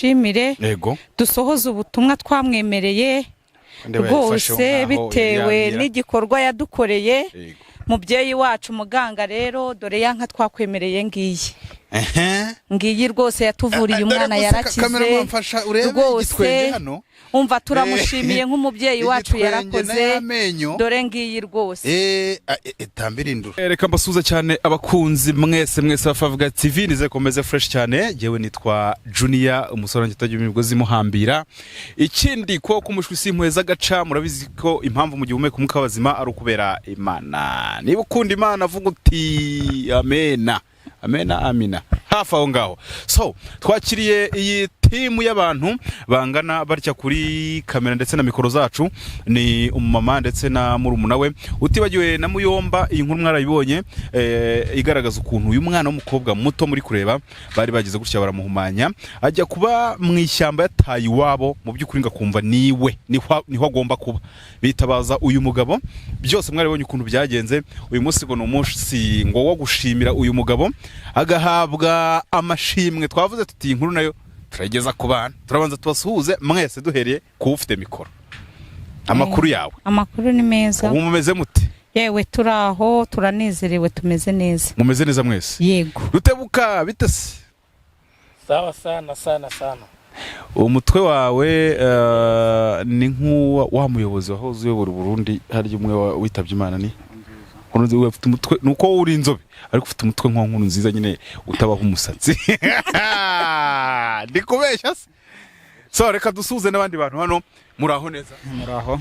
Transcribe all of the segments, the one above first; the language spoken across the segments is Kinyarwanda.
shimire dusohoza ubutumwa twamwemereye rwose bitewe n'igikorwa yadukoreye mubyeyi wacu muganga rero dore yanka twakwemereye ngiyi rwose yatuvuriye umwana yarakize rwose umva turamushimiye nk'umubyeyi wacu yarakoze dore ngiyi rwose tambirindura reka mbasuza cyane abakunzi mwese bafavuga TV nize komeze fresh cyane yewe nitwa Junior umusore ngitaje imigozi muhambira ikindi ko kumushwi simpweza gaca murabizi ko impamvu mu gihumeka umwuka wazima ari ukubera Imana niba ukunda Imana vuga uti amena amina hafi aho ngaho. So twakiriye iyi timu y'abantu bangana barya kuri kamera ndetse na mikoro zacu ni umumama ndetse na murumuna we utibagiwe na Muyomba. Iyi nkuru mwarayibonye igaragaza ukuntu uyu mwana w'umukobwa muto muri kureba bari bagize gutya baramuhumanya ajya kuba mu ishyamba yataye iwabo mu by'ukuri ngakumva niho agomba kuba bitabaza uyu mugabo. Byose mwarabonye ukuntu byagenze. Uyu munsi ngo n'umunsi ngo wo gushimira uyu mugabo agahabwa amashimwe. Twavuze tuti inkuru nayo turageza ku bana turabanza tubasuhuze mwese duhereye ku ufite mikoro. Amakuru yawe? Amakuru ni meza. Ubu mumeze mute? Yewe turaho turanezerewe tumeze neza. Mumeze neza mwese? Yego. Rutebuka bitese? Sawa sana. Umutwe wawe ni wa muyobozi wahoze uyobora Burundi hari umwe witabye Imana ni uruzi ufite umutwe nuko uri inzobe ariko ufite umutwe nk'unkuru nziza nyine utabaho umusatsi ndikubeshya se. So reka dusuze n'abandi bantu hano muraho neza? Muraho.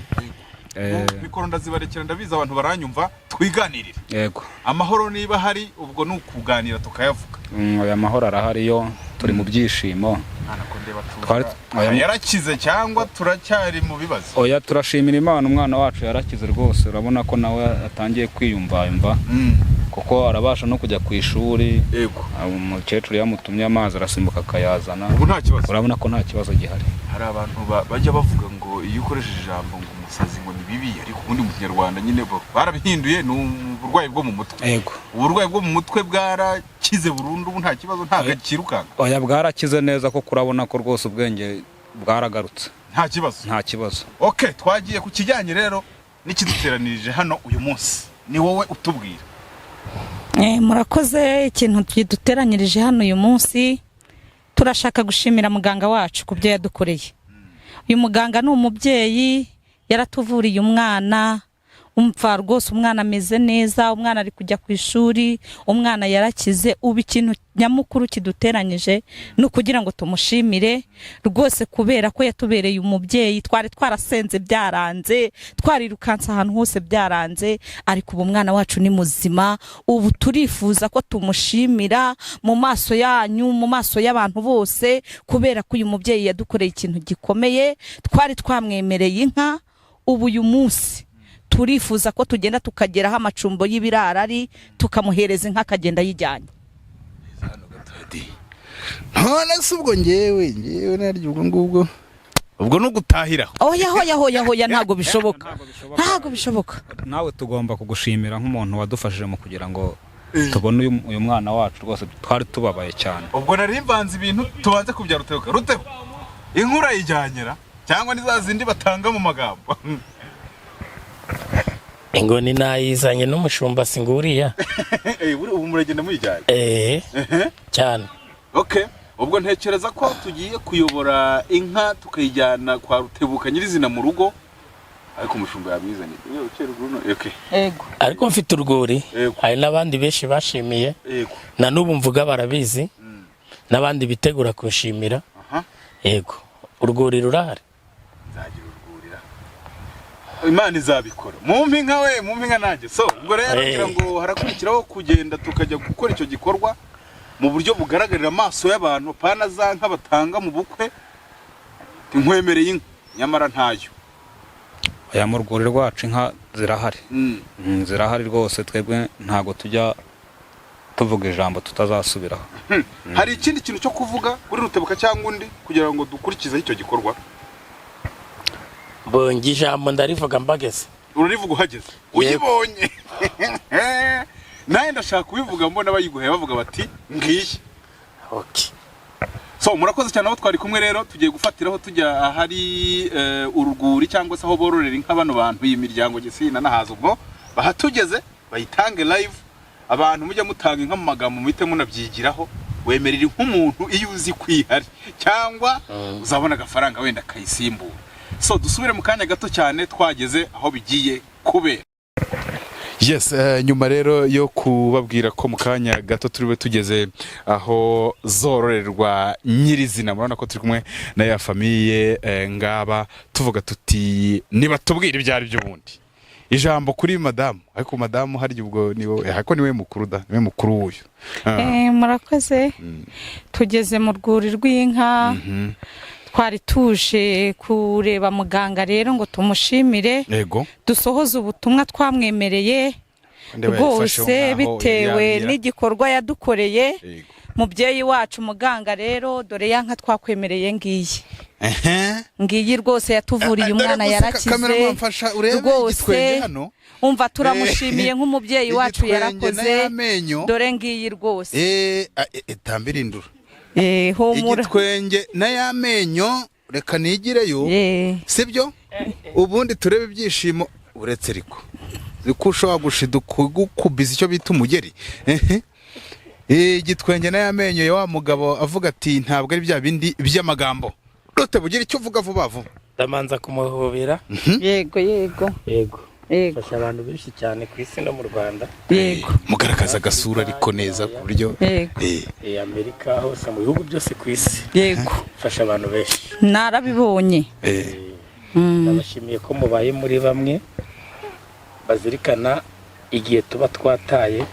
Mikoro ndazibarekera ndabiza abantu baranyumva twiganirira. Yego. Amahoro niba hari ubwo nukuganira tukayavuga. Oya mahoro arahari yo turi mu byishimo. Yarakize cyangwa turacyari mu bibazo? Oya turashimira Imana umwana wacu yarakize rwose urabona ko nawe atangiye kwiyumva kuko arabasha no kujya ku ishuri. Yego. Umukecuru yamutumye amazi arasimbuka akayazana. Ubu nta kibazo. Urabona ko nta kibazo gihari. Hari abantu bajya bavuga ngo iyo ukoresheje ijambo ngo umusazi ngo ni bibi ariko ubundi mu Kinyarwanda nyine barabihinduye ni uburwayi bwo mu mutwe. Yego. Uburwayi bwo mu mutwe bwarakize burundu ubu nta kibazo nta gakirukanga. Oya bwarakize neza ko kurabona ko rwose ubwenge bwaragarutse. Nta kibazo. Okay, twagiye ku kijyanye rero n'ikiduteranirije hano uyu munsi. Ni wowe utubwira. Murakoze ikintu kiduteranyirije hano uyu munsi turashaka gushimira muganga wacu kubyo yadukoreye. Uyu muganga ni umubyeyi yaratuvuriye umwana umva rwose umwana ameze neza umwana ari kujya ku ishuri umwana yarakize. Ubu ikintu nyamukuru kiduteranyije no kugira ngo tumushimire rwose kubera ko yatubereye umubyeyi. Twari twarasenze byaranze twarirukansa ahantu hose byaranze ariko ubu umwana wacu ni muzima. Ubu turifuza ko tumushimira mu maso yanyu mu maso y'abantu bose kubera ko uyu mubyeyi yadukoreye ikintu gikomeye. Twari twamwemereye inka ubu uyu munsi turifuza ko tugenda tukageraho amacumbo y'ibirarari tukamuhereza inka akagenda yijyanye. None se ubwo ngewe naryo ubwo no gutahira. Oya ntago bishoboka. Nawe tugomba kugushimira nk'umuntu wadufashije mu kugira ngo tubone uyu mwana wacu rwose twari tubabaye cyane. Ubwo nari mvanze ibintu tubanze kubya Rutebuka inkura yijyanyera cyangwa nizazindi batanga mu magambo. Ingoni nayizanye n'umushumba singuriya. Ubu muragenda muyijyanye? Cyane. Okay. Ubwo ntekereza ko tugiye kuyobora inka tukayijyana kwa Rutebuka nyirizina mu rugo ariko umushumba yamwizanye. Okay. Yego. Ariko mfite urwuri hari n'abandi benshi bashimiye. Yego. Na n'ubu mvuga barabizi. N'abandi bitegura kunshimira. Yego. Urwuri rurahari. Imana izabikora. Mumpe inka nanjye. So ubwo rero kugira ngo harakurikiraho kugenda tukajya gukora icyo gikorwa mu buryo bugaragarira amaso y'abantu pana za nka batanga mu bukwe. Inkwemereye inka nyamara ntayo. Aya mu rwuri rwacu inka zirahari. Zirahari rwose twebwe ntago tujya tuvuga ijambo tutazasubiraho. Hari ikindi kintu cyo kuvuga kuri Rutebuka cyangwa undi kugira ngo dukurikize icyo gikorwa? Bongi ijambo ndarivuga mbageze. Urarivuga uhageze? Uyibonye? Naye ndashaka kubivuga mbona bayiguhaye bavuga bati ngiye. Okay. So murakoze cyane abo twari kumwe rero tugiye gufatiraho tujya ahari uruguri cyangwa se aho bororera inka bano bantu iyi miryango gisina nahaza ubwo bahatugeze bayitange live abantu mujya mutanga inka mu magambo muhite munabyigiraho wemerera nk'umuntu iyo uzi kwihari cyangwa uzabona agafaranga wenda kayisimbura. So dusubire mu kanya gato cyane twageze aho bigiye kubera. Yes, nyuma rero yo kubabwira ko mu kanya gato turiwe tugeze aho zororerwa nyirizina, murabona ko turi kumwe na ya famille ngaba tuvuga tuti niba tubwira ibyari byo bundi ijambo kuri madamu, ariko madamu hari ubwo niwe mukuru niwe mukuru wuyu. Murakoze. Tugeze mu rwuri rw'inka. Twari tuje kureba muganga rero ngo tumushimire, dusohoze ubutumwa twamwemereye rwose bitewe n'igikorwa yadukoreye. Mubyeyi wacu muganga rero dore ya nka twakwemereye ngiyi rwose yatuvuriye umwana yarakize rwose. Umva turamushimiye nk'umubyeyi wacu yarakoze, dore ngiyi rwose. Tambirindura humura igitwenge na yamenyo reka nigireyo sibyo ubundi turebe ibyishimo uretse ariko ushobora gukubiza icyo bita umugeri. Igitwenge na yamenyo ya wa mugabo avuga ati ntabwo ari bya bindi by'amagambo. Rutebuka icyo uvuga vuba vuba. Ndamanza kumuhobera. Yego fasha abantu benshi cyane ku isi no mu Rwanda. Mugaragaza agasura ariko neza ku buryo Amerika hose mu bihugu byose ku isi. Fasha abantu benshi. Narabibonye. Ndabashimiye ko mubaye muri bamwe bazirikana igihe tuba twataye.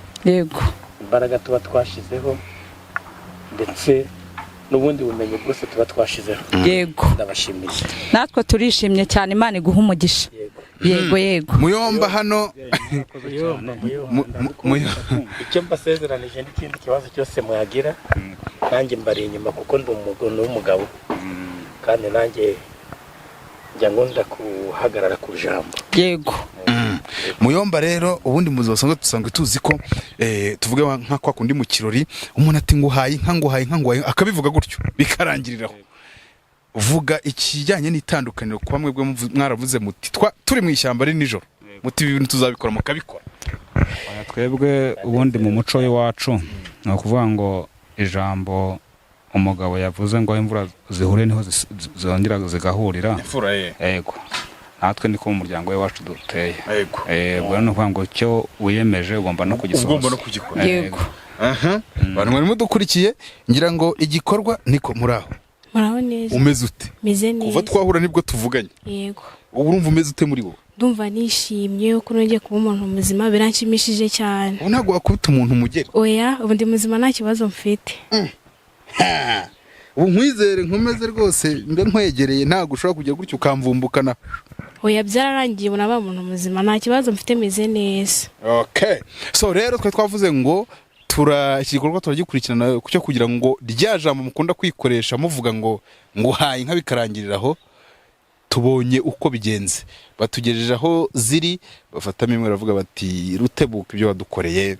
Imbaraga tuba twashizeho ndetse n'ubundi bumenyi bwose tuba twashizeho. Ndabashimiye. Natwe turishimye cyane, Imana iguha umugisha. Yego Muyomba hano icyo mbasezeranije n'ikindi kibazo cyose muyagira nanjye mbari inyuma kuko ndi umugabo kandi nanjye njya ngunda kuhagarara ku jambo. Muyomba rero ubundi muzi basanzwe tuzi ko tuvuge nka kwa kundi mu kirori umuntu ati nguhaye akabivuga gutyo bikarangiriraho. Uvuga ikijyanye n'itandukaniro ku bamwe bwe mwaravuze muti turi mu ishyamba ari nijoro muti ibintu tuzabikora mukabikora. Twebwe ubundi mu muco w'iwacu no kuvuga ngo ijambo umugabo yavuze ngo imvura zihure niho zongera zigahurira. Yego natwe niko mu muryango w'iwacu duteye. Yego no kuvuga ngo cyo wiyemeje ugomba no kugisohoza. Yego abantu barimo dukurikiye ngira ngo igikorwa niko muraho. Muraho neza. Umeze ute? Meze neza. Kuva twahura nibwo tuvuganye. Yego. Ubu urumva umeze ute muri wowe? Ndumva nishimye ko nongeye kuba umuntu muzima, biranshimishije cyane. Ubu ntabwo wakubita umuntu umugeri? Oya, ubu ndi muzima nta kibazo mfite. Ubu nkwizere nkomeze rwose mbe nkwegereye ntabwo ushobora kujya gutyo ukamvumbukana. Oya byararangiye ubu naba umuntu muzima nta kibazo mfite, meze neza. So rero twavuze ngo igikorwa turagikurikirana cyo kugira ngo rya jambo mukunda kwikoresha muvuga ngo hayi nka bikarangiriraho. Tubonye uko bigenze batugejeje aho ziri bafatamo imwe baravuga bati Rutebuka ibyo wadukoreye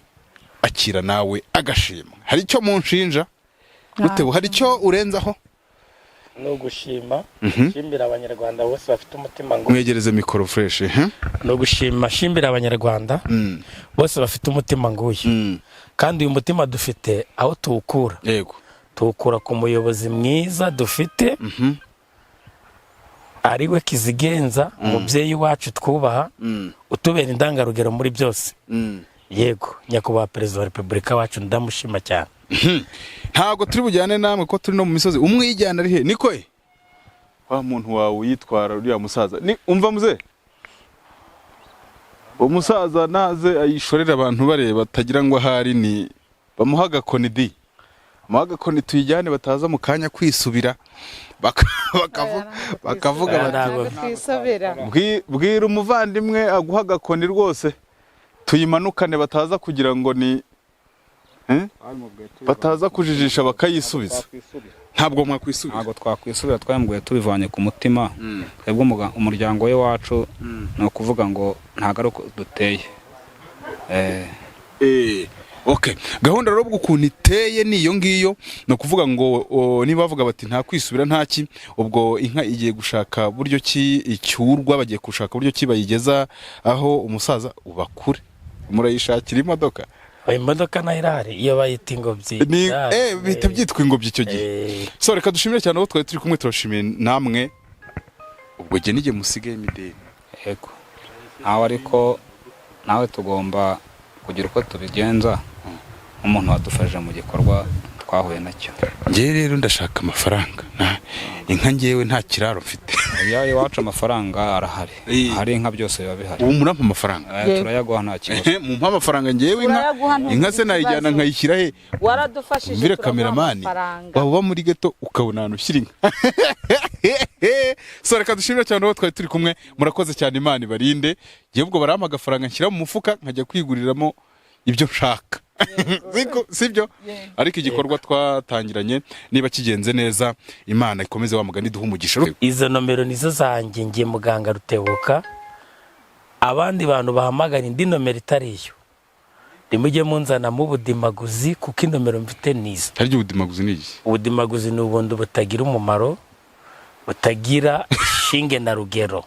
akira nawe agashima. Hari icyo munshinja Rutebuka, hari icyo urenzaho? No gushima shimbira abanyarwanda bose bafite umutima ngo mwegereze mikoro fresh. No gushima shimbira abanyarwanda bose bafite umutima nguye. Kandi uyu mutima dufite aho tuwukura. Tuwukura ku muyobozi mwiza dufite ariwe Kizigenza, umubyeyi wacu twubaha utubera indangarugero muri byose. Yego nyakubahwa Perezida wa Repubulika wacu ndamushima cyane. Ntago turi bujyane namwe ko turi no mu misozi umwe yijyana ari he niko wa muntu wawe yitwara uriya musaza ni umva muze umusaza naze ayishorera abantu bareba tagira ngo ahari ni bamuhaagara muhagakoni tuyijyane bataza mu kanya kwisubira bakavuga bati bwira umuvandimwe aguhagakoni rwose tuyimanukane bataza kugira ngo ni bataza kujijisha bakayisubiza. Ntabwo mwakwisubira? Ntabwo twakwisubira, twambwiye tubivanye ku mutima. Twebwe umuryango we wacu no kuvuga ngo ntago ari uko duteye. Okay, gahunda rero ukuntu iteye niyo ngiyo no kuvuga ngo niba bavuga bati nta kwisubira ntaki, ubwo inka igiye gushaka buryo ki icyurwa, bagiye gushaka buryo ki bayigeza aho umusaza ubakure. Murayishakira imodoka? Imodoka nayo irahari iyo bayita ingobyi. Bita byitwa ingobyi icyo gihe. So reka dushimire cyane aho twari turi kumwe, turashimiye namwe. Ubwo je nige musigaye mideni. Yego. Nawe ariko nawe tugomba kugira uko tubigenza umuntu wadufashije mu gikorwa twahuye nacyo. Ngiye rero ndashaka amafaranga. Inka ngewe nta kiraro mfite. Yawe iwacu amafaranga arahari. Hari inka byose biba bihari. Ubu murampa amafaranga. Turayaguha nta kibazo. Mumpa amafaranga ngewe inka se nayijyana nkayishyira he? Waradufashije. Mvire kameramani. Waba muri geto ukabona ahantu ushyira inka. So reka dushimire cyane aho twari turi kumwe, murakoze cyane, Imana ibarinde. Ngiye ubwo barampa agafaranga nshyira mu mufuka nkajya kwiguriramo ibyo nshaka. Sibyo? Ariko igikorwa twatangiranye niba kigenze neza, Imana ikomeze wa mugani duha umugisha. Izo nomero nizo zanjye, ngiye muganga Rutebuka. Abandi bantu bahamagara indi nomero itariyo, nimujye munzana mu budimaguzi kuko inomero mfite nizo. Harya ubudimaguzi ni iki? Ubudimaguzi ni ubundi butagira umumaro, butagira shinge na rugero.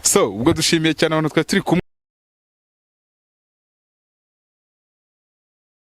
So ubwo dushimiye cyane abantu twari turi kumwe.